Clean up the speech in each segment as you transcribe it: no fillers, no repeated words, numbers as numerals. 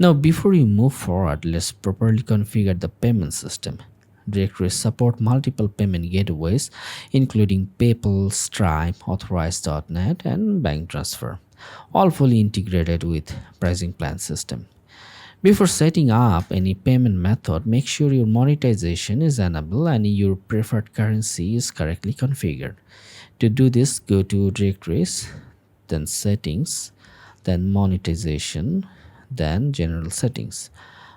Now, before you move forward, let's properly configure the payment system. Directories support multiple payment gateways, including PayPal, Stripe, Authorized.net, and bank transfer, all fully integrated with pricing plan system. Before setting up any payment method, make sure your monetization is enabled and your preferred currency is correctly configured. To do this, go to Directories, then Settings, then Monetization, then General Settings.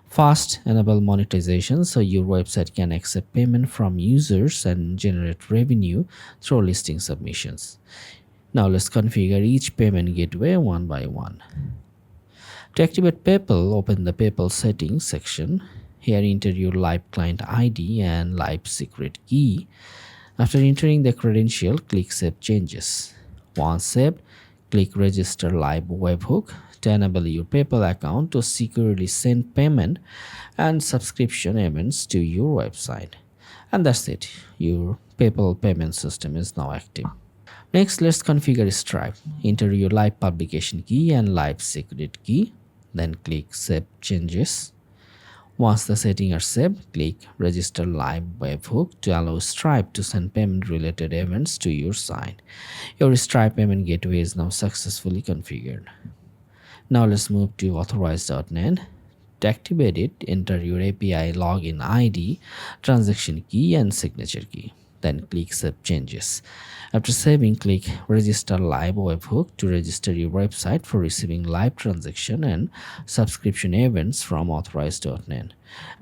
First, enable monetization so your website can accept payment from users and generate revenue through listing submissions. Now let's configure each payment gateway one by one. To activate PayPal, open the PayPal settings section. Here enter your live client ID and live secret key. After entering the credential, click Save Changes. Once saved, click Register Live Webhook to enable your PayPal account to securely send payment and subscription events to your website. And that's it. Your PayPal payment system is now active. Next, let's configure Stripe. Enter your live publication key and live secret key. Then click Save Changes. Once the settings are saved, click Register Live Webhook to allow Stripe to send payment-related events to your site. Your Stripe payment gateway is now successfully configured. Now let's move to Authorized.net. To activate it, enter your API login ID, transaction key, and signature key. Then click Save Changes. After saving, click Register Live Webhook to register your website for receiving live transaction and subscription events from Authorized.net.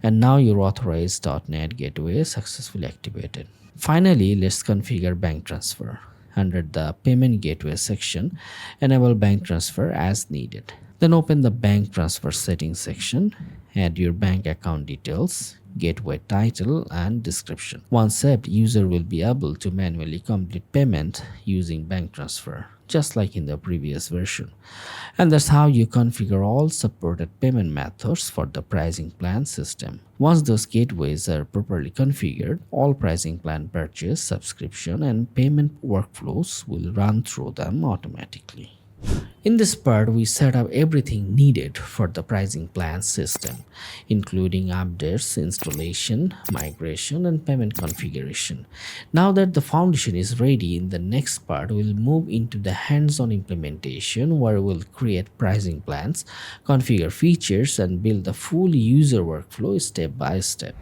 And now your Authorized.net gateway is successfully activated. Finally, let's configure bank transfer. Under the Payment Gateway section, enable bank transfer as needed. Then open the bank transfer settings section, add your bank account details, gateway title, and description. Once saved, user will be able to manually complete payment using bank transfer, just like in the previous version. And that's how you configure all supported payment methods for the pricing plan system. Once those gateways are properly configured, all pricing plan purchase, subscription, and payment workflows will run through them automatically. In this part, we set up everything needed for the pricing plan system, including updates, installation, migration, and payment configuration. Now that the foundation is ready, in the next part, we'll move into the hands-on implementation where we'll create pricing plans, configure features, and build the full user workflow step by step.